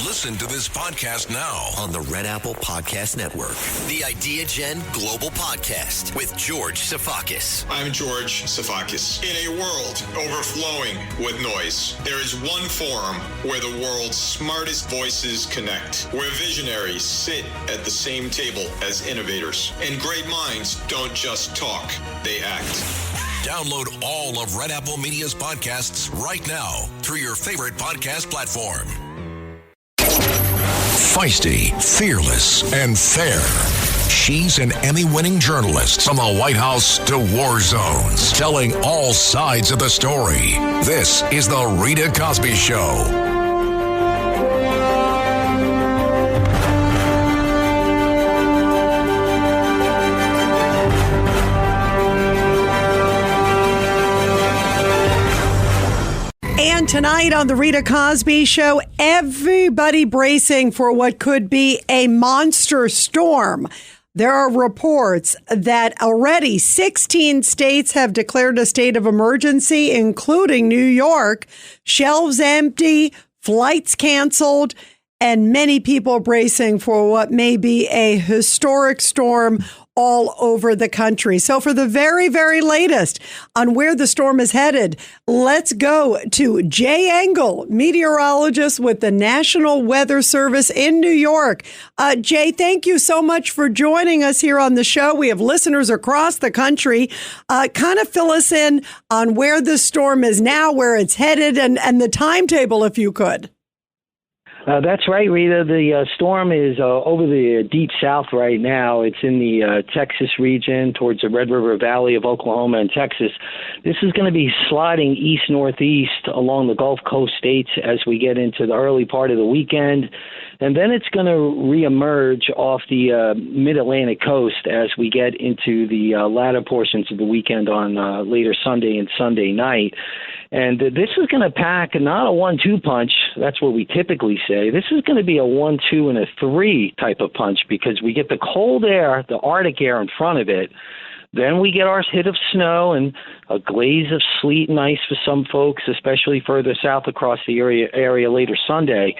Listen to this podcast now on the Red Apple Podcast Network. The Idea Gen Global Podcast with George Sifakis. I'm George Sifakis. In a world overflowing with noise, there is one forum where the world's smartest voices connect, where visionaries sit at the same table as innovators, and great minds don't just talk, they act. Download all of Red Apple Media's podcasts right now through your favorite podcast platform. Feisty, fearless, and fair. She's an Emmy-winning journalist from the White House to war zones, telling all sides of the story. This is the Rita Cosby Show. And tonight on the Rita Cosby Show, everybody bracing for what could be a monster storm. There are reports that already 16 states have declared a state of emergency, including New York. Shelves empty, flights canceled, and many people bracing for what may be a historic storm all over the country. So for the very, very latest on where the storm is headed, let's go to Jay Engel, meteorologist with the National Weather Service in New York. Jay, thank you so much for joining us here on the show. We have listeners across the country. Kind of fill us in on where the storm is now, where it's headed, and the timetable, if you could. That's right, Rita. The storm is over the deep south right now. It's in the Texas region towards the Red River Valley of Oklahoma and Texas. This is going to be sliding east-northeast along the Gulf Coast states as we get into the early part of the weekend. And then it's going to reemerge off the mid-Atlantic coast as we get into the latter portions of the weekend on later Sunday and Sunday night. And this is going to pack not a 1-2 punch. That's what we typically say. This is going to be a 1, 2, and a 3 type of punch because we get the cold air, the Arctic air in front of it. Then we get our hit of snow and a glaze of sleet and ice for some folks, especially further south across the area later Sunday.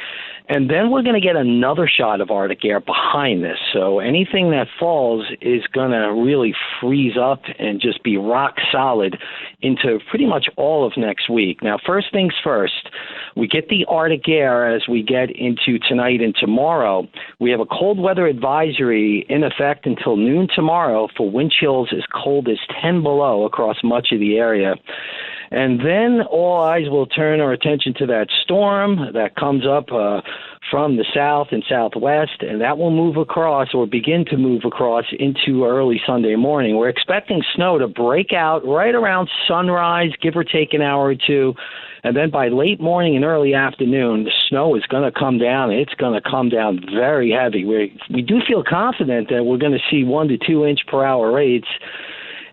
And then we're going to get another shot of Arctic air behind this. So anything that falls is going to really freeze up and just be rock solid into pretty much all of next week. Now, first things first, we get the Arctic air as we get into tonight and tomorrow. We have a cold weather advisory in effect until noon tomorrow for wind chills as cold as 10 below across much of the area. And then all eyes will turn our attention to that storm that comes up from the south and southwest, and that will move across or begin to move across into early Sunday morning. We're expecting snow to break out right around sunrise, give or take an hour or two. And then by late morning and early afternoon, the snow is going to come down. It's going to come down very heavy. We do feel confident that we're going to see 1 to 2 inch per hour rates.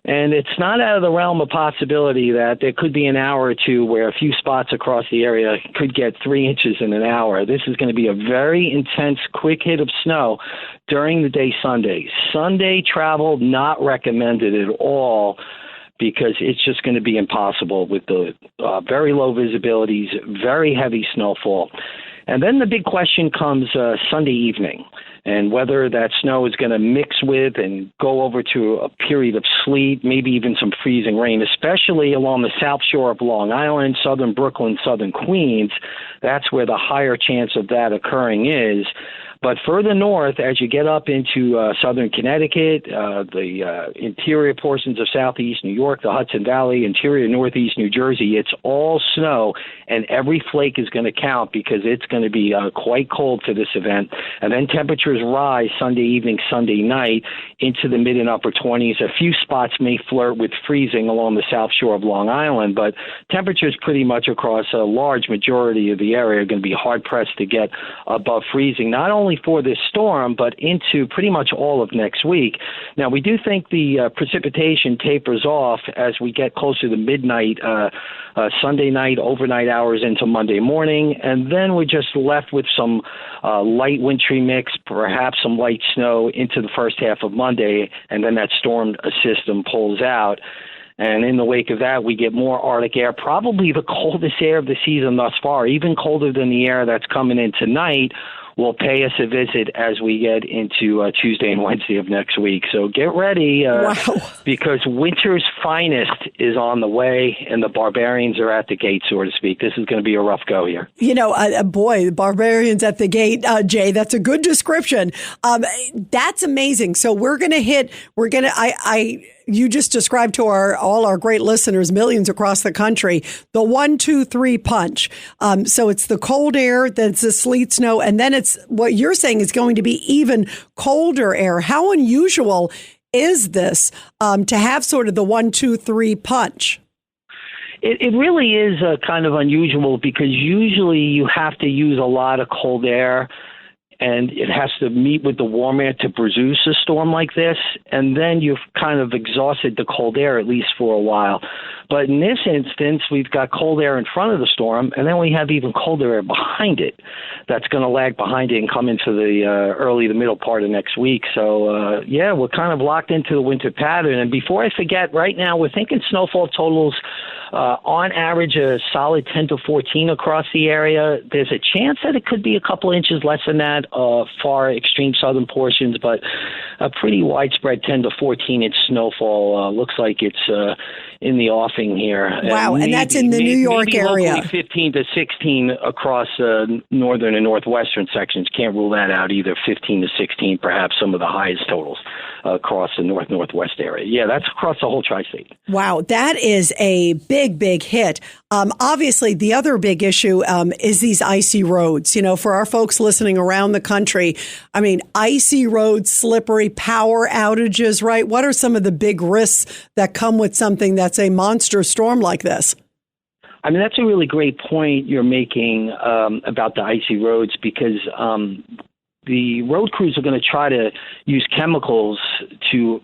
And it's not out of the realm of possibility that there could be an hour or two where a few spots across the area could get 3 inches in an hour. This is going to be a very intense, quick hit of snow during the day Sunday. Sunday travel not recommended at all because it's just going to be impossible with the very low visibilities, very heavy snowfall. And then the big question comes Sunday evening, and whether that snow is going to mix with and go over to a period of sleet, maybe even some freezing rain, especially along the south shore of Long Island, southern Brooklyn, southern Queens. That's where the higher chance of that occurring is. But further north, as you get up into southern Connecticut, the interior portions of southeast New York, the Hudson Valley, interior northeast New Jersey, it's all snow, and every flake is going to count because it's going to be quite cold for this event. And then temperatures rise Sunday evening, Sunday night into the mid and upper 20s. A few spots may flirt with freezing along the south shore of Long Island, but temperatures pretty much across a large majority of the area are going to be hard-pressed to get above freezing, not only for this storm, but into pretty much all of next week. Now, we do think the precipitation tapers off as we get closer to midnight, Sunday night, overnight hours into Monday morning, and then we're just left with some light wintry mix, perhaps some light snow into the first half of Monday, and then that storm system pulls out. And in the wake of that, we get more Arctic air, probably the coldest air of the season thus far, even colder than the air that's coming in tonight, will pay us a visit as we get into Tuesday and Wednesday of next week. So get ready because winter's finest is on the way and the barbarians are at the gate, so to speak. This is going to be a rough go here. You know, boy, barbarians at the gate, Jay, that's a good description. That's amazing. So you just described to all our great listeners, millions across the country, the 1, 2, 3 punch. So it's the cold air, then it's the sleet, snow, and then it's what you're saying is going to be even colder air. How unusual is this to have sort of the 1, 2, 3 punch? It really is kind of unusual because usually you have to use a lot of cold air and it has to meet with the warm air to produce a storm like this, and then you've kind of exhausted the cold air, at least for a while. But in this instance, we've got cold air in front of the storm, and then we have even colder air behind it that's going to lag behind it and come into the early to middle part of next week. So, we're kind of locked into the winter pattern. And before I forget, right now we're thinking snowfall totals on average a solid 10 to 14 across the area. There's a chance that it could be a couple inches less than that far extreme southern portions, but a pretty widespread 10 to 14 inch snowfall. Looks like it's in the offing here. Wow, and that's in the New York area. Locally 15 to 16 across northern and northwestern sections. Can't rule that out either. 15 to 16, perhaps some of the highest totals across the northwest area. Yeah, that's across the whole tri-state. Wow, that is a big hit. Obviously, the other big issue is these icy roads. You know, for our folks listening around the country, I mean, icy roads, slippery, power outages, right? What are some of the big risks that come with something that's a monster storm like this? I mean, that's a really great point you're making about the icy roads because the road crews are going to try to use chemicals to,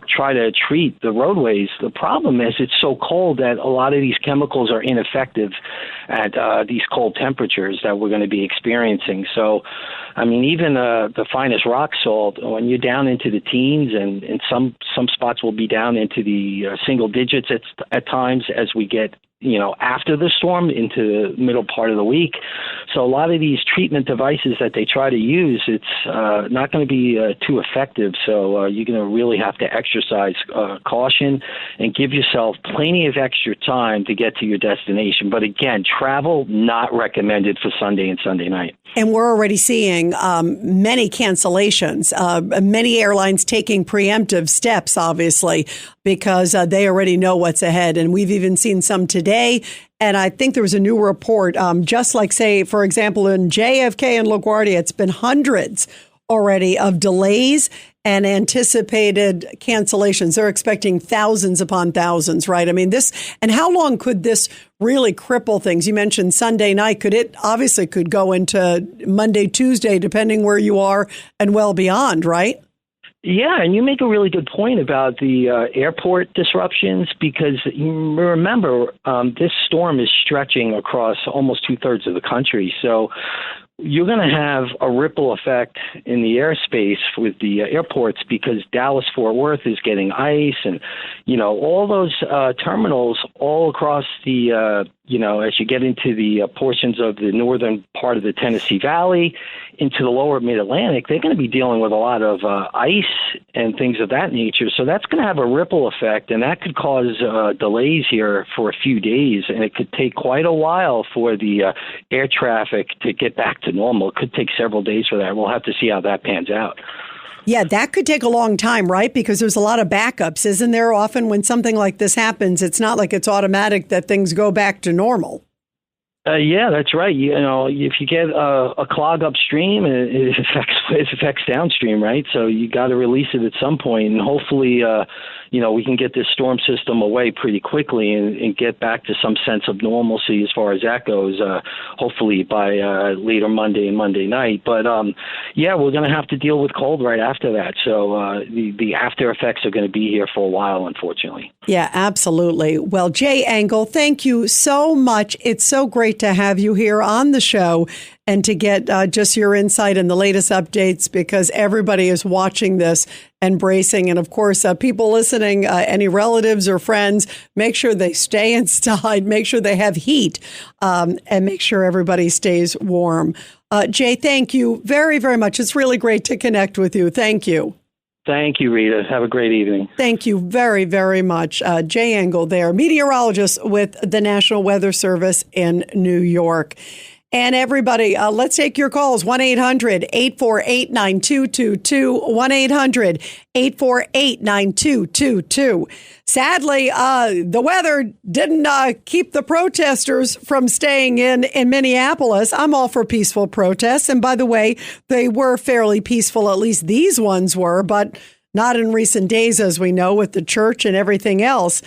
try to treat the roadways. The problem is it's so cold that a lot of these chemicals are ineffective at these cold temperatures that we're going to be experiencing. So, I mean, even the finest rock salt, when you're down into the teens and some spots will be down into the single digits at times as we get after the storm into the middle part of the week. So a lot of these treatment devices that they try to use, it's not going to be too effective. So you're going to really have to exercise caution and give yourself plenty of extra time to get to your destination. But again, travel not recommended for Sunday and Sunday night. And we're already seeing many cancellations, many airlines taking preemptive steps, obviously, because they already know what's ahead. And we've even seen some today. And I think there was a new report, just like, say, for example, in JFK and LaGuardia, it's been hundreds already of delays and anticipated cancellations. They're expecting thousands upon thousands, right? I mean, and how long could this really cripple things? You mentioned Sunday night. Obviously could go into Monday, Tuesday, depending where you are and well beyond, right? Yeah, and you make a really good point about the airport disruptions because you remember this storm is stretching across almost 2/3 of the country. So you're going to have a ripple effect in the airspace with the airports because Dallas-Fort Worth is getting ice and, all those terminals all across the, as you get into the portions of the northern part of the Tennessee Valley into the lower mid-Atlantic, they're going to be dealing with a lot of ice and things of that nature. So that's going to have a ripple effect, and that could cause delays here for a few days, and it could take quite a while for the air traffic to get back to normal. It could take several days for that. We'll have to see how that pans out. Yeah, that could take a long time, right? Because there's a lot of backups, isn't there? Often when something like this happens, it's not like it's automatic that things go back to normal. Yeah, that's right. If you get a clog upstream, it affects downstream, right? So you got to release it at some point, and hopefully, we can get this storm system away pretty quickly and get back to some sense of normalcy as far as that goes. Hopefully by later Monday and Monday night. But we're going to have to deal with cold right after that. So the after effects are going to be here for a while, unfortunately. Yeah, absolutely. Well, Jay Engel, thank you so much. It's so great great to have you here on the show and to get just your insight and the latest updates, because everybody is watching this and bracing. And of course, people listening, any relatives or friends, make sure they stay inside, make sure they have heat, and make sure everybody stays warm. Jay, thank you very, very much. It's really great to connect with you. Thank you. Thank you, Rita. Have a great evening. Thank you very, very much. Jay Engel there, meteorologist with the National Weather Service in New York. And everybody, let's take your calls. 1-800-848-9222. 1-800-848-9222. Sadly, the weather didn't keep the protesters from staying in Minneapolis. I'm all for peaceful protests. And by the way, they were fairly peaceful. At least these ones were, but not in recent days, as we know, with the church and everything else.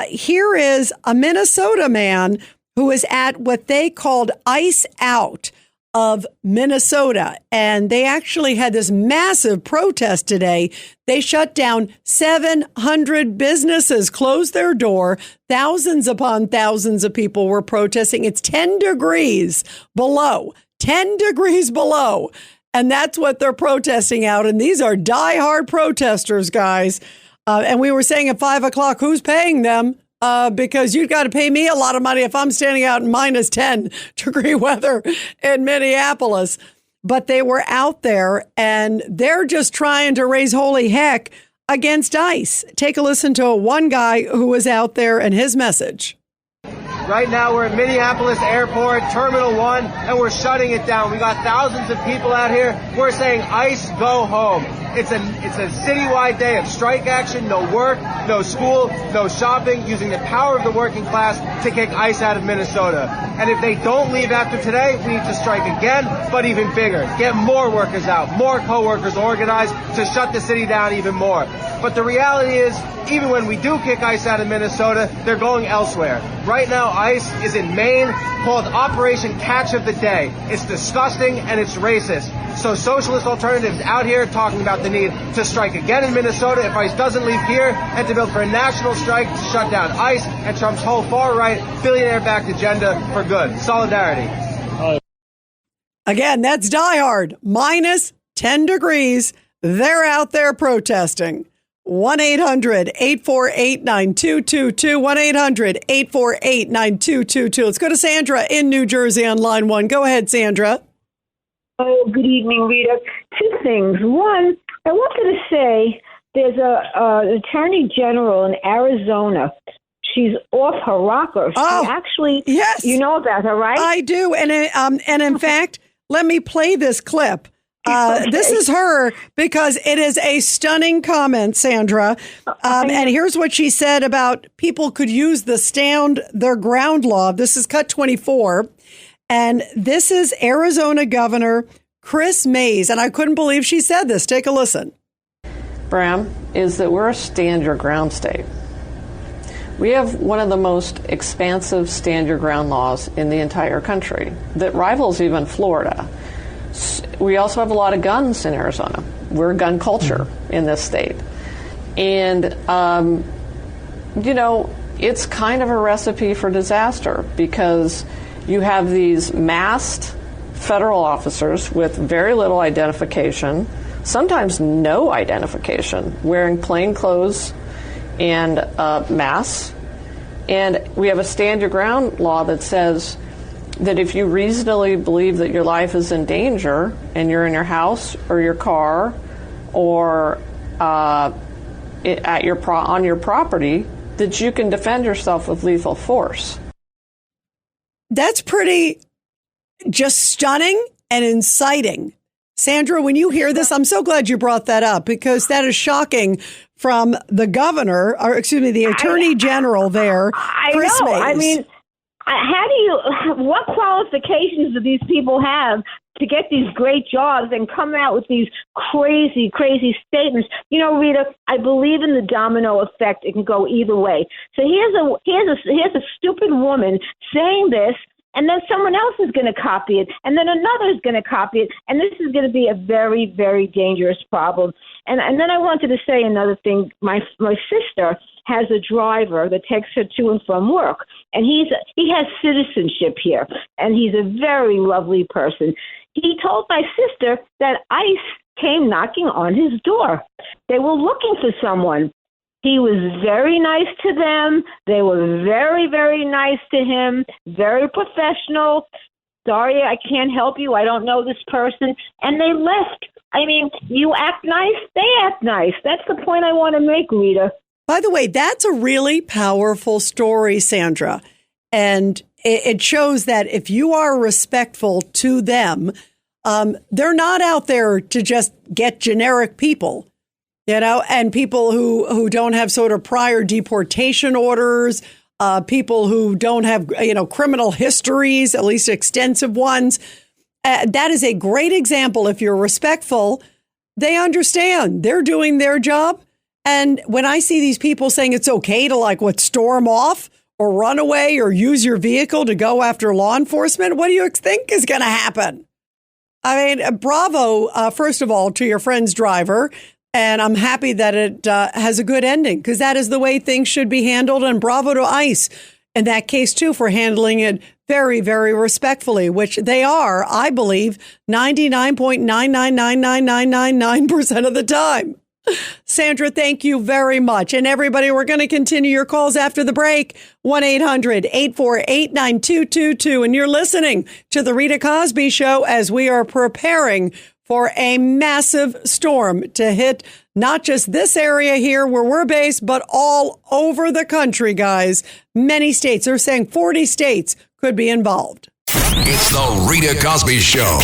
Here is a Minnesota man who is at what they called Ice Out of Minnesota. And they actually had this massive protest today. They shut down 700 businesses, closed their door. Thousands upon thousands of people were protesting. It's 10 degrees below, 10 degrees below. And that's what they're protesting out. And these are diehard protesters, guys. And we were saying at 5 o'clock, who's paying them? Because you've got to pay me a lot of money if I'm standing out in minus 10 degree weather in Minneapolis. But they were out there and they're just trying to raise holy heck against ICE. Take a listen to one guy who was out there and his message. Right now we're at Minneapolis Airport, Terminal 1, and we're shutting it down. We got thousands of people out here. We're saying, ICE, go home. It's a citywide day of strike action, no work, no school, no shopping, using the power of the working class to kick ICE out of Minnesota. And if they don't leave after today, we need to strike again, but even bigger. Get more workers out, more co-workers organized to shut the city down even more. But the reality is, even when we do kick ICE out of Minnesota, they're going elsewhere. Right now, ICE is in Maine, called Operation Catch of the Day. It's disgusting and it's racist. So Socialist Alternatives out here talking about the need to strike again in Minnesota if ICE doesn't leave here, and to build for a national strike to shut down ICE and Trump's whole far-right, billionaire-backed agenda for good. Solidarity. Again, that's diehard. Minus 10 degrees. They're out there protesting. 1-800-848-9222. 1-800-848-9222. Let's go to Sandra in New Jersey on line 1. Go ahead, Sandra. Oh, good evening, Rita. Two things. One, I wanted to say there's an attorney general in Arizona. She's off her rocker. Oh, she actually, yes. You know about her, right? I do. And in fact, let me play this clip. Okay. This is her because it is a stunning comment, Sandra. And here's what she said about people could use the stand their ground law. This is cut 24. And this is Arizona Governor Chris Mays. And I couldn't believe she said this. Take a listen. Bram, is that we're a stand your ground state. We have one of the most expansive stand your ground laws in the entire country that rivals even Florida. We also have a lot of guns in Arizona. We're a gun culture in this state. And, it's kind of a recipe for disaster because you have these masked federal officers with very little identification, sometimes no identification, wearing plain clothes and masks. And we have a stand your ground law that says that if you reasonably believe that your life is in danger and you're in your house or your car or on your property, that you can defend yourself with lethal force. That's pretty just stunning and inciting. Sandra, when you hear this, I'm so glad you brought that up because that is shocking from the governor, or excuse me, the attorney general there, Chris Mays. I mean, what qualifications do these people have to get these great jobs and come out with these crazy, crazy statements? You know, Rita, I believe in the domino effect. It can go either way. So here's a stupid woman saying this, and then someone else is going to copy it, and then another is going to copy it, and this is going to be a very, very dangerous problem. And then I wanted to say another thing. My sister has a driver that takes her to and from work. And he has citizenship here, and he's a very lovely person. He told my sister that ICE came knocking on his door. They were looking for someone. He was very nice to them. They were very, very nice to him, very professional. Sorry, I can't help you. I don't know this person. And they left. I mean, you act nice, they act nice. That's the point I want to make, Rita. By the way, that's a really powerful story, Sandra. And it shows that if you are respectful to them, they're not out there to just get generic people, and people who don't have sort of prior deportation orders, people who don't have, criminal histories, at least extensive ones. That is a great example. If you're respectful, they understand they're doing their job. And when I see these people saying it's okay to storm off or run away or use your vehicle to go after law enforcement, what do you think is going to happen? I mean, bravo, first of all, to your friend's driver. And I'm happy that it has a good ending, because that is the way things should be handled. And bravo to ICE in that case, too, for handling it very, very respectfully, which they are, I believe, 99.9999999% of the time. Sandra, thank you very much. And everybody, we're going to continue your calls after the break. 1-800-848-9222. And you're listening to The Rita Cosby Show as we are preparing for a massive storm to hit not just this area here where we're based, but all over the country, guys. Many states, they're saying 40 states could be involved. It's The Rita Cosby Show.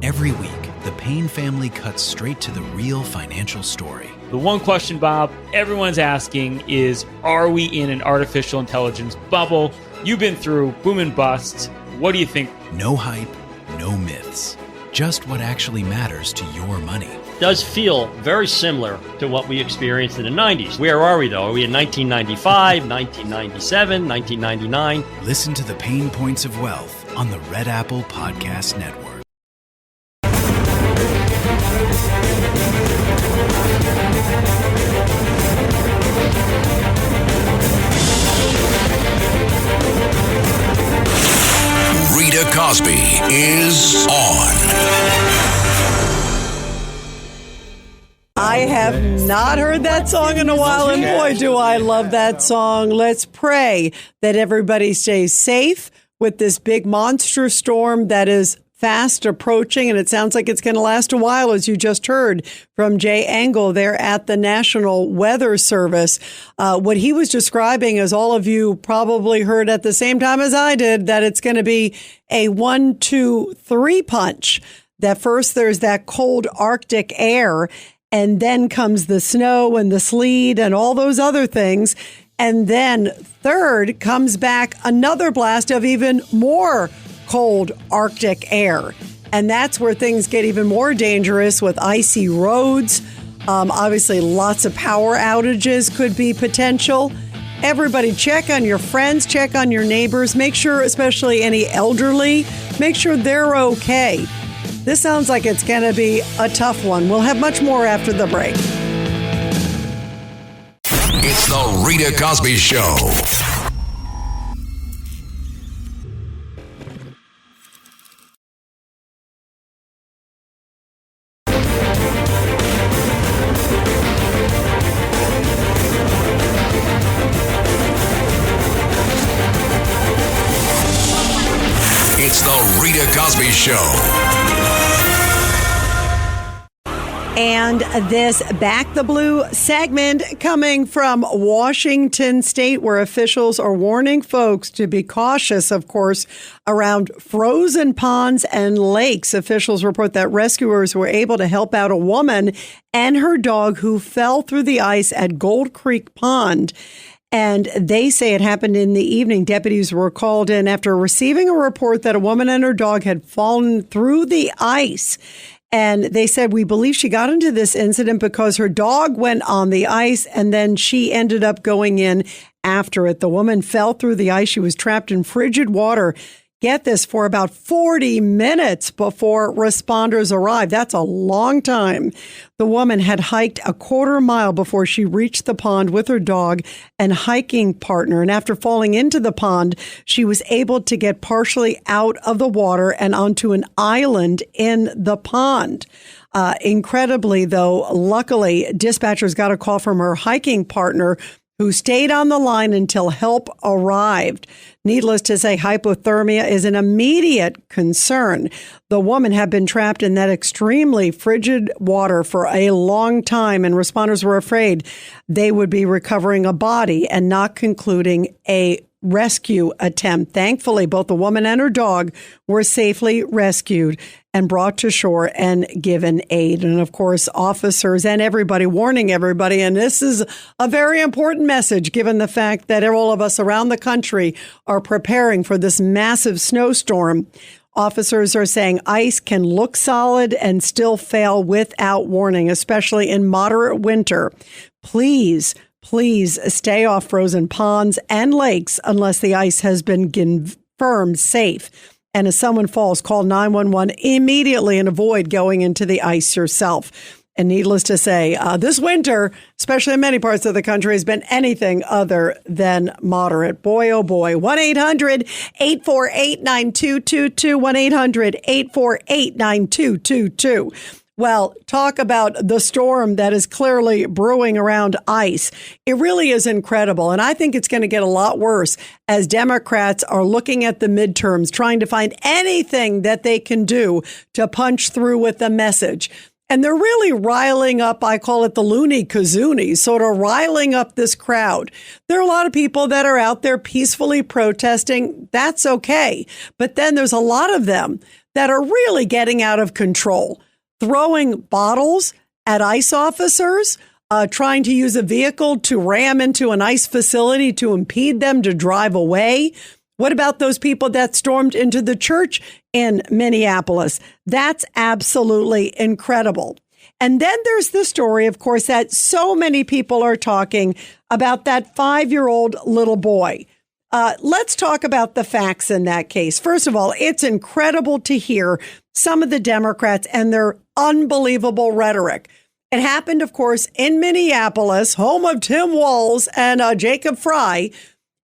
Every week, the Payne family cuts straight to the real financial story. The one question, Bob, everyone's asking is, are we in an artificial intelligence bubble? You've been through boom and bust. What do you think? No hype, no myths. Just what actually matters to your money. Does feel very similar to what we experienced in the 90s. Where are we, though? Are we in 1995, 1997, 1999? Listen to the Pain Points of Wealth on the Red Apple Podcast Network. Rita Cosby is on. I have not heard that song in a while, and boy, do I love that song. Let's pray that everybody stays safe with this big monster storm that is fast approaching, and it sounds like it's going to last a while, as you just heard from Jay Engel there at the National Weather Service. What he was describing, as all of you probably heard at the same time as I did, that it's going to be a 1, 2, 3 punch. That first there's that cold Arctic air, and then comes the snow and the sleet and all those other things. And then third comes back another blast of even more cold Arctic air. And that's where things get even more dangerous with icy roads. Obviously, lots of power outages could be potential. Everybody check on your friends, check on your neighbors. Make sure, especially any elderly, make sure they're okay. This sounds like it's going to be a tough one. We'll have much more after the break. It's The Rita Cosby Show. It's The Rita Cosby Show. And this Back the Blue segment coming from Washington State, where officials are warning folks to be cautious, of course, around frozen ponds and lakes. Officials report that rescuers were able to help out a woman and her dog who fell through the ice at Gold Creek Pond. And they say it happened in the evening. Deputies were called in after receiving a report that a woman and her dog had fallen through the ice. And they said, we believe she got into this incident because her dog went on the ice and then she ended up going in after it. The woman fell through the ice. She was trapped in frigid water. get this, for about 40 minutes before responders arrived. That's a long time. The woman had hiked a quarter mile before she reached the pond with her dog and hiking partner. And after falling into the pond, she was able to get partially out of the water and onto an island in the pond. Incredibly, though, luckily, dispatchers got a call from her hiking partner who stayed on the line until help arrived. Needless to say, hypothermia is an immediate concern. The woman had been trapped in that extremely frigid water for a long time, and responders were afraid they would be recovering a body and not concluding a rescue attempt. Thankfully, both the woman and her dog were safely rescued and brought to shore and given aid. And of course, officers and everybody warning everybody. And this is a very important message, given the fact that all of us around the country are preparing for this massive snowstorm. Officers are saying ice can look solid and still fail without warning, especially in moderate winter. Please stay off frozen ponds and lakes unless the ice has been confirmed safe. And if someone falls, call 911 immediately and avoid going into the ice yourself. And needless to say, this winter, especially in many parts of the country, has been anything other than moderate. Boy, oh boy. 1-800-848-9222. 1-800-848-9222. Well, talk about the storm that is clearly brewing around ICE. It really is incredible. And I think it's going to get a lot worse as Democrats are looking at the midterms, trying to find anything that they can do to punch through with the message. And they're really riling up, I call it the loony kazoonies, sort of riling up this crowd. There are a lot of people that are out there peacefully protesting. That's okay. But then there's a lot of them that are really getting out of control, throwing bottles at ICE officers, trying to use a vehicle to ram into an ICE facility to impede them to drive away. What about those people that stormed into the church in Minneapolis? That's absolutely incredible. And then there's the story, of course, that so many people are talking about that 5-year-old little boy. Let's talk about the facts in that case. First of all, it's incredible to hear some of the Democrats and their unbelievable rhetoric. It happened, of course, in Minneapolis, home of Tim Walz and Jacob Fry.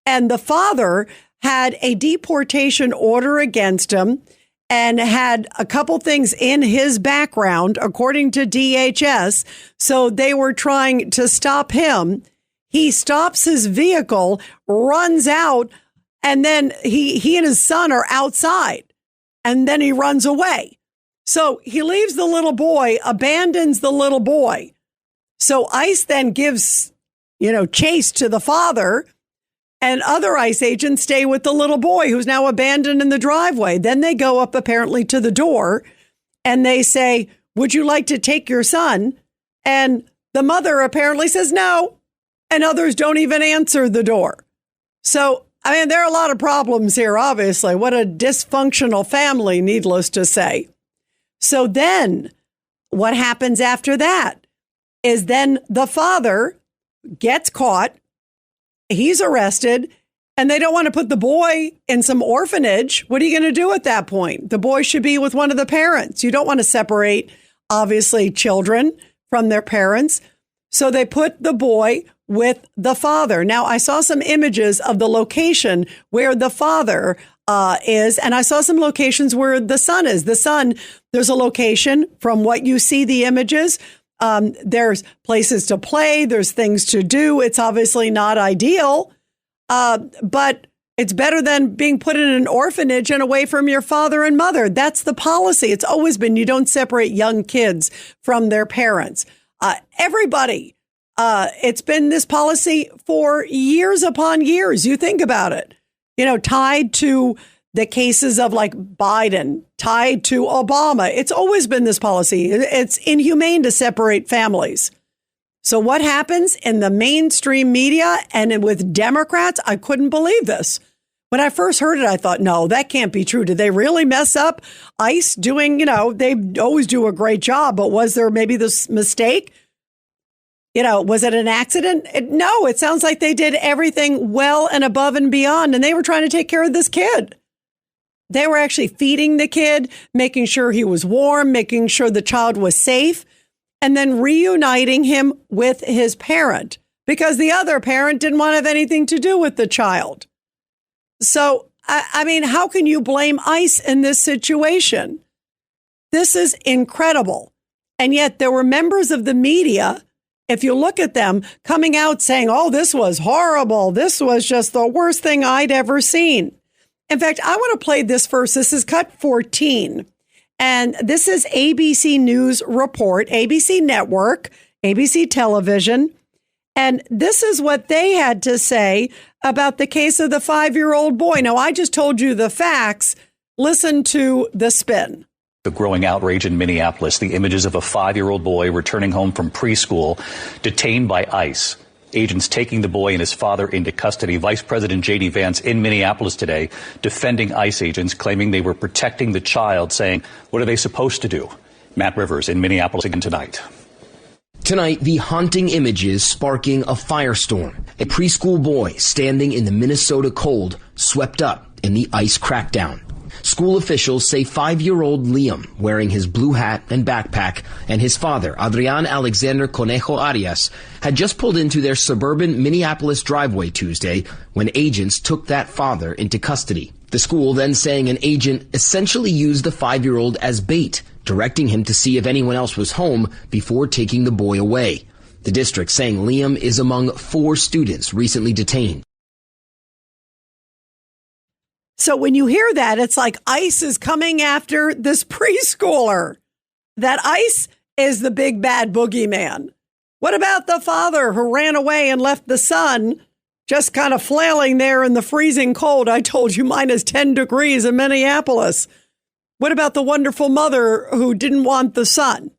And the father had a deportation order against him and had a couple things in his background, according to DHS. So they were trying to stop him. He stops his vehicle, runs out, and then he and his son are outside, and then he runs away. So he leaves the little boy, abandons the little boy. So ICE then gives, chase to the father, and other ICE agents stay with the little boy who's now abandoned in the driveway. Then they go up apparently to the door and they say, "Would you like to take your son?" And the mother apparently says no. And others don't even answer the door. So, there are a lot of problems here, obviously. What a dysfunctional family, needless to say. So then what happens after that is then the father gets caught. He's arrested, and they don't want to put the boy in some orphanage. What are you going to do at that point? The boy should be with one of the parents. You don't want to separate, obviously, children from their parents. So they put the boy with the father. Now, I saw some images of the location where the father is, and I saw some locations where the son is. The son, there's a location from what you see the images. There's places to play. There's things to do. It's obviously not ideal, but it's better than being put in an orphanage and away from your father and mother. That's the policy. It's always been you don't separate young kids from their parents. Everybody, it's been this policy for years upon years. You think about it, tied to the cases of like Biden, tied to Obama. It's always been this policy. It's inhumane to separate families. So what happens in the mainstream media and with Democrats? I couldn't believe this. When I first heard it, I thought, no, that can't be true. Did they really mess up ICE doing, they always do a great job, but was there maybe this mistake? Was it an accident? No, it sounds like they did everything well and above and beyond, and they were trying to take care of this kid. They were actually feeding the kid, making sure he was warm, making sure the child was safe, and then reuniting him with his parent because the other parent didn't want to have anything to do with the child. So, I mean, how can you blame ICE in this situation? This is incredible. And yet there were members of the media, if you look at them, coming out saying, oh, this was horrible. This was just the worst thing I'd ever seen. In fact, I want to play this first. This is cut 14. And this is ABC News report, ABC Network, ABC Television. And this is what they had to say about the case of the 5-year-old boy. Now, I just told you the facts. Listen to the spin. The growing outrage in Minneapolis, the images of a 5-year-old boy returning home from preschool, detained by ICE. Agents taking the boy and his father into custody. Vice President J.D. Vance in Minneapolis today defending ICE agents, claiming they were protecting the child, saying, what are they supposed to do? Matt Rivers in Minneapolis again tonight. Tonight, the haunting images sparking a firestorm. A preschool boy standing in the Minnesota cold, swept up in the ICE crackdown. School officials say 5-year-old Liam, wearing his blue hat and backpack, and his father, Adrian Alexander Conejo Arias, had just pulled into their suburban Minneapolis driveway Tuesday when agents took that father into custody. The school then saying an agent essentially used the 5-year-old as bait, directing him to see if anyone else was home before taking the boy away. The district saying Liam is among 4 students recently detained. So when you hear that, it's like ICE is coming after this preschooler. That ICE is the big bad boogeyman. What about the father who ran away and left the son just kind of flailing there in the freezing cold? I told you minus 10 degrees in Minneapolis. What about the wonderful mother who didn't want the son?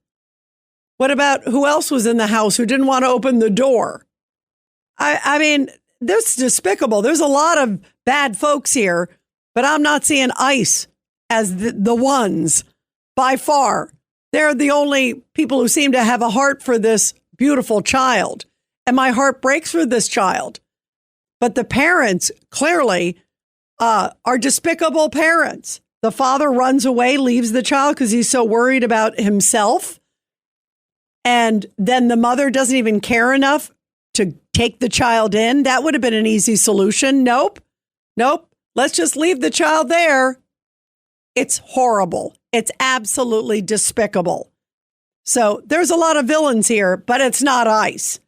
What about who else was in the house who didn't want to open the door? I mean, this is despicable. There's a lot of bad folks here, but I'm not seeing ICE as the ones by far. They're the only people who seem to have a heart for this beautiful child. And my heart breaks for this child. But the parents clearly are despicable parents. The father runs away, leaves the child because he's so worried about himself. And then the mother doesn't even care enough to take the child in. That would have been an easy solution. Nope. Let's just leave the child there. It's horrible. It's absolutely despicable. So there's a lot of villains here, but it's not ICE.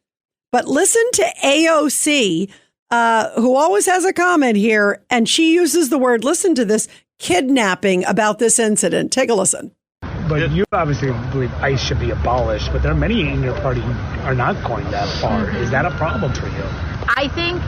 But listen to AOC, who always has a comment here, and she uses the word, listen to this, kidnapping about this incident. Take a listen. But you obviously believe ICE should be abolished, but there are many in your party who are not going that far. Is that a problem for you? I think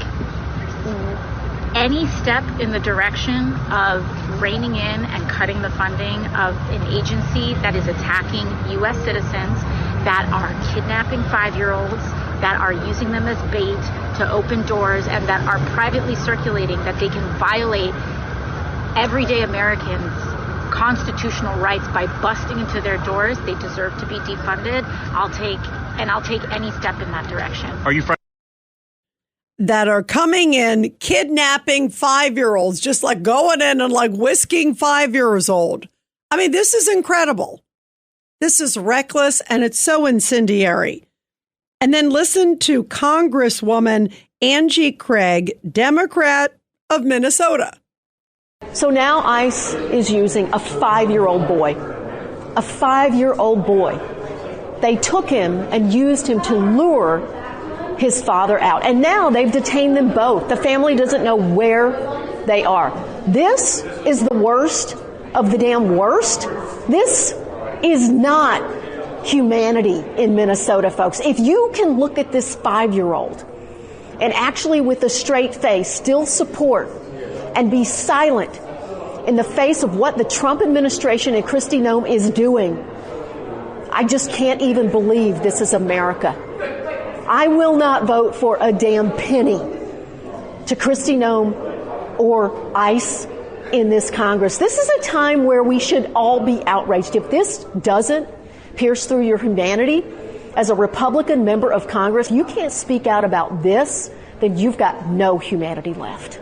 any step in the direction of reining in and cutting the funding of an agency that is attacking U.S. citizens, that are kidnapping 5-year-olds, that are using them as bait to open doors, and that are privately circulating that they can violate everyday Americans' constitutional rights by busting into their doors, they deserve to be defunded. I'll take any step in that direction. Are you that are coming in, kidnapping 5-year-olds, just like going in and like whisking 5 years old. I mean, this is incredible. This is reckless and it's so incendiary. And then listen to Congresswoman Angie Craig, Democrat of Minnesota. So now ICE is using a 5-year-old boy. A 5-year-old boy. They took him and used him to lure his father out. And now they've detained them both. The family doesn't know where they are. This is the worst of the damn worst. This is not humanity in Minnesota, folks. If you can look at this 5-year-old and actually with a straight face still support and be silent in the face of what the Trump administration and Kristi Noem is doing, I just can't even believe this is America. I will not vote for a damn penny to Kristi Noem or ICE in this Congress. This is a time where we should all be outraged. If this doesn't pierce through your humanity as a Republican member of Congress, you can't speak out about this, then you've got no humanity left.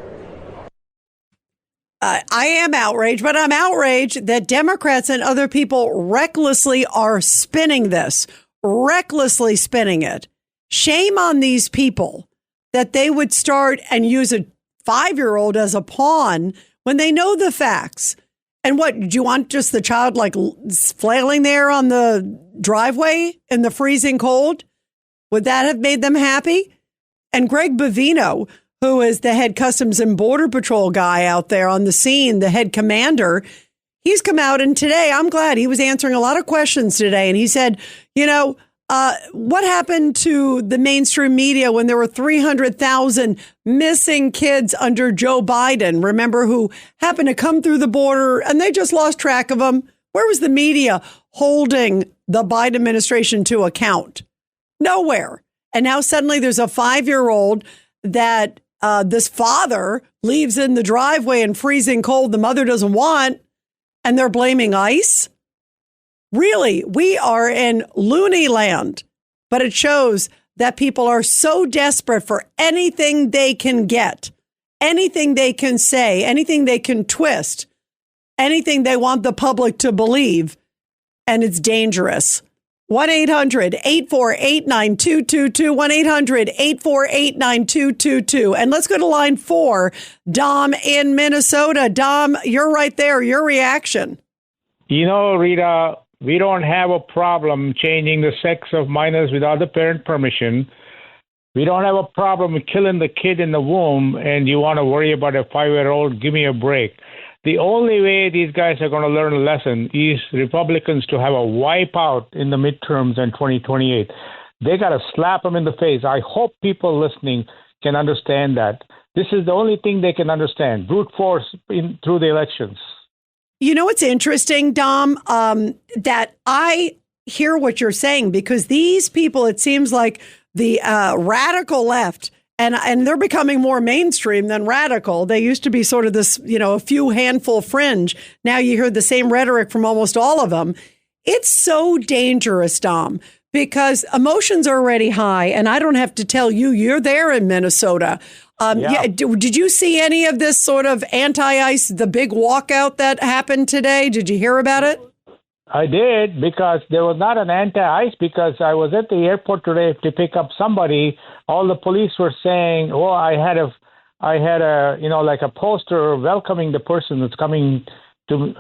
I am outraged, but I'm outraged that Democrats and other people recklessly are spinning this, recklessly spinning it. Shame on these people that they would start and use a 5-year-old as a pawn when they know the facts. And what, do you want just the child like flailing there on the driveway in the freezing cold? Would that have made them happy? And Greg Bovino, who is the head Customs and Border Patrol guy out there on the scene, the head commander, he's come out, and today, I'm glad he was answering a lot of questions today. And he said, what happened to the mainstream media when there were 300,000 missing kids under Joe Biden? Remember, who happened to come through the border and they just lost track of them? Where was the media holding the Biden administration to account? Nowhere. And now suddenly there's a 5-year-old that this father leaves in the driveway in freezing cold the mother doesn't want, and they're blaming ICE. Really, we are in loony land, but it shows that people are so desperate for anything they can get, anything they can say, anything they can twist, anything they want the public to believe, and it's dangerous. 1-800-848-9222, 1-800-848-9222. And let's go to line 4, Dom in Minnesota. Dom, you're right there. Your reaction. Rita, we don't have a problem changing the sex of minors without the parent permission. We don't have a problem killing the kid in the womb, and you want to worry about a 5-year-old? Give me a break. The only way these guys are going to learn a lesson is Republicans to have a wipeout in the midterms in 2028. They got to slap them in the face. I hope people listening can understand that. This is the only thing they can understand, brute force through the elections. You know what's interesting, Dom, that I hear what you're saying, because these people, it seems like the radical left, and they're becoming more mainstream than radical. They used to be sort of this, a few handful fringe. Now you hear the same rhetoric from almost all of them. It's so dangerous, Dom, because emotions are already high. And I don't have to tell you, you're there in Minnesota. Did you see any of this sort of anti-ICE, the big walkout that happened today? Did you hear about it? I did, because there was not an anti-ICE, because I was at the airport today to pick up somebody. All the police were saying, I had a like a poster welcoming the person that's coming to,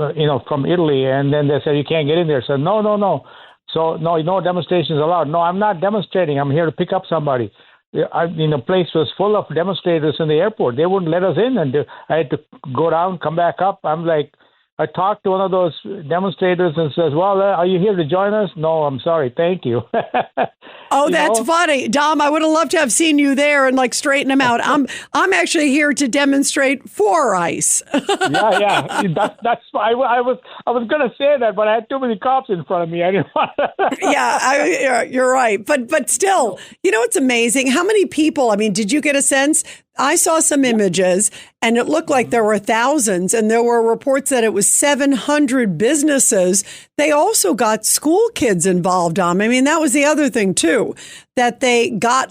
from Italy. And then they said, you can't get in there. So no. So no demonstrations allowed. No, I'm not demonstrating. I'm here to pick up somebody. The place was full of demonstrators in the airport. They wouldn't let us in, and I had to go down, come back up. I'm like, I talked to one of those demonstrators and says, well, are you here to join us? No, I'm sorry. Thank you. That's funny. Dom, I would have loved to have seen you there and straighten them out. I'm actually here to demonstrate for ICE. Yeah. That's I was going to say that, but I had too many cops in front of me. I didn't want to. Yeah, you're right. But still, it's amazing. How many people, did you get a sense? I saw some images, and it looked like there were thousands, and there were reports that it was 700 businesses. They also got school kids involved, Dom. That was the other thing, too, that they got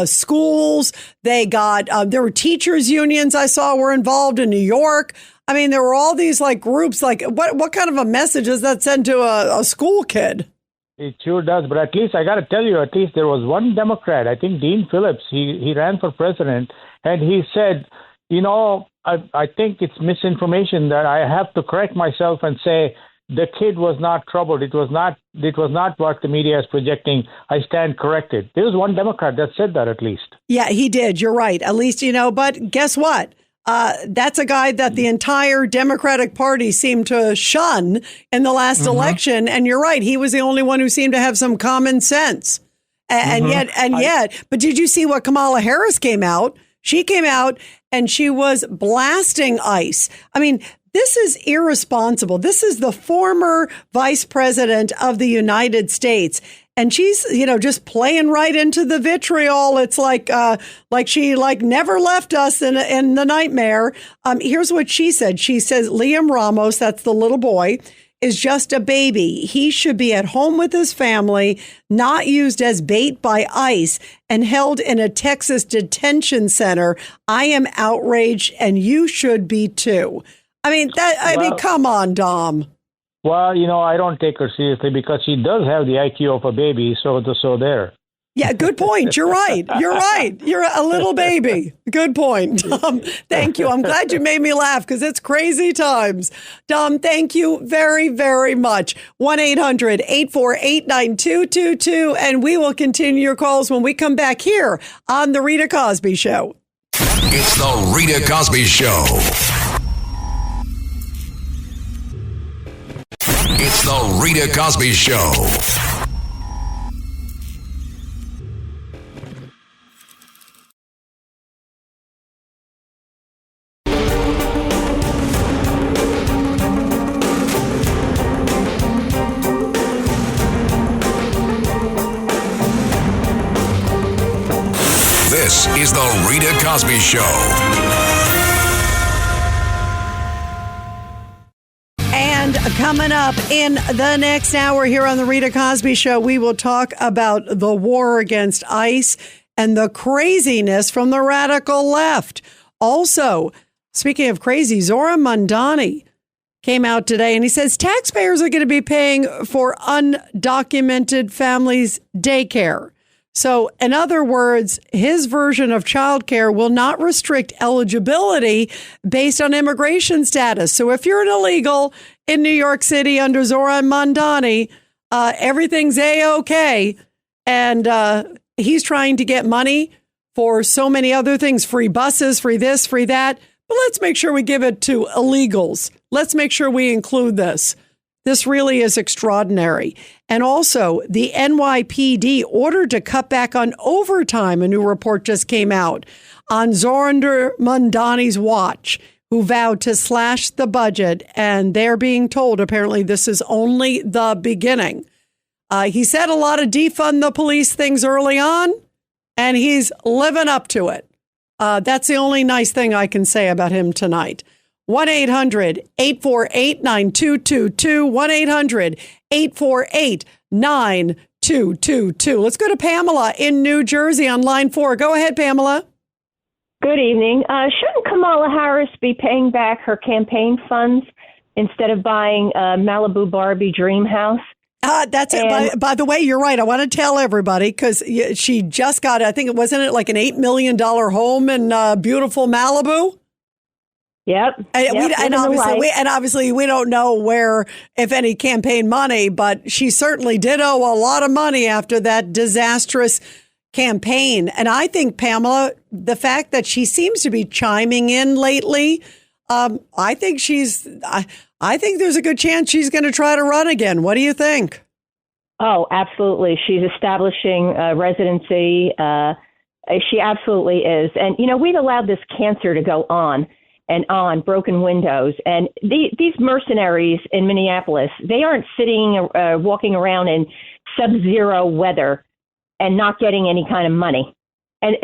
schools. They got there were teachers' unions I saw were involved in New York. There were all these groups. What kind of a message does that send to a school kid? It sure does. But at least I got to tell you, at least there was one Democrat, I think Dean Phillips, he ran for president. And he said, I think it's misinformation, that I have to correct myself and say the kid was not troubled. It was not what the media is projecting. I stand corrected. There was one Democrat that said that, at least. Yeah, he did. You're right. At least, but guess what? That's a guy that the entire Democratic Party seemed to shun in the last election. And you're right. He was the only one who seemed to have some common sense. And yet, but did you see what Kamala Harris came out? She came out and she was blasting ICE. This is irresponsible. This is the former vice president of the United States. And she's, just playing right into the vitriol. It's like she never left us in the nightmare. Here's what she said. She says, Liam Ramos, that's the little boy, is just a baby. He should be at home with his family, not used as bait by ICE and held in a Texas detention center. I am outraged, and you should be too. I mean, come on, Dom. Well, I don't take her seriously because she does have the IQ of a baby. So there. Yeah, good point. You're right. You're a little baby. Good point, Dom. Thank you. I'm glad you made me laugh because it's crazy times. Dom, thank you very, very much. 1-800-848-9222. And we will continue your calls when we come back here on The Rita Cosby Show. It's The Rita Cosby Show. It's The Rita Cosby Show. This is The Rita Cosby Show. And coming up in the next hour here on The Rita Cosby Show, we will talk about the war against ICE and the craziness from the radical left. Also, speaking of crazy, Zohran Mamdani came out today and he says taxpayers are going to be paying for undocumented families' daycare. So, in other words, his version of childcare will not restrict eligibility based on immigration status. So if you're an illegal in New York City under Zohran Mamdani, everything's A-OK. And he's trying to get money for so many other things, free buses, free this, free that. But let's make sure we give it to illegals. Let's make sure we include this. This really is extraordinary. And also, the NYPD ordered to cut back on overtime. A new report just came out on Zohran Mamdani's watch, who vowed to slash the budget. And they're being told, apparently, this is only the beginning. He said a lot of defund the police things early on, and he's living up to it. That's the only nice thing I can say about him tonight. 1-800-848-9222. 1-800-848-9222. Let's go to Pamela in New Jersey on line 4. Go ahead, Pamela. Good evening. Shouldn't Kamala Harris be paying back her campaign funds instead of buying a Malibu Barbie dream house? That's it. By the way, you're right. I want to tell everybody because she just got, I think it wasn't like an $8 million home in beautiful Malibu. Yep. And obviously we don't know where, if any, campaign money, but she certainly did owe a lot of money after that disastrous campaign. And I think, Pamela, the fact that she seems to be chiming in lately, I think there's a good chance she's going to try to run again. What do you think? Oh, absolutely. She's establishing residency. She absolutely is. And, we've allowed this cancer to go on and on, broken windows. And these mercenaries in Minneapolis, they aren't walking around in sub-zero weather and not getting any kind of money. And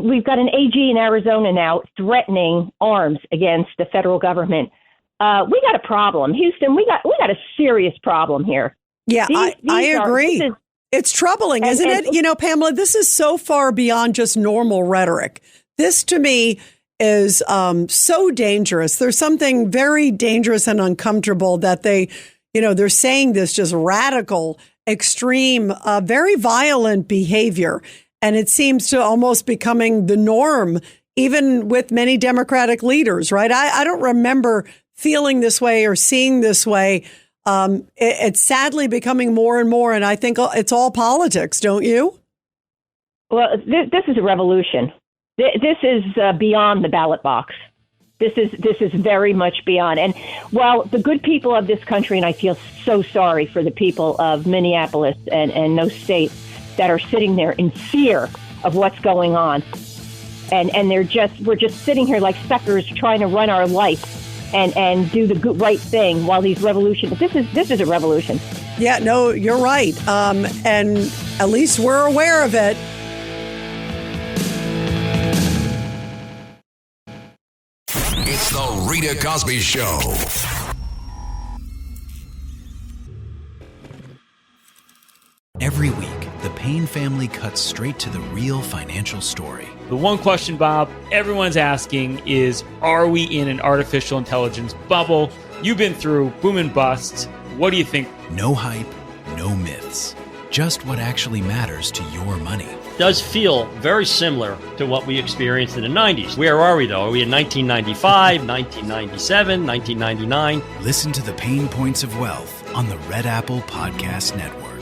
we've got an AG in Arizona now threatening arms against the federal government. We got a problem, Houston. We got a serious problem here. Yeah, I agree. It's troubling, isn't it? Pamela, this is so far beyond just normal rhetoric. This, to me, is so dangerous. There's something very dangerous and uncomfortable that they're saying this just radical, extreme, very violent behavior. And it seems to almost becoming the norm, even with many Democratic leaders, right? I don't remember feeling this way or seeing this way. It's sadly becoming more and more. And I think it's all politics, don't you? Well, this is a revolution. This is beyond the ballot box. This is very much beyond. And while the good people of this country, and I feel so sorry for the people of Minneapolis and those states that are sitting there in fear of what's going on, and we're just sitting here like suckers trying to run our life and do the right thing while these revolutions. This is a revolution. Yeah, no, you're right. And at least we're aware of it. It's the Rita Cosby Show. Every week, the Payne family cuts straight to the real financial story. The one question, Bob, everyone's asking is, are we in an artificial intelligence bubble? You've been through boom and bust. What do you think? No hype, no myths. Just what actually matters to your money. Does feel very similar to what we experienced in the 90s. Where are we, though? Are we in 1995, 1997, 1999? Listen to the Pain Points of Wealth on the Red Apple Podcast Network.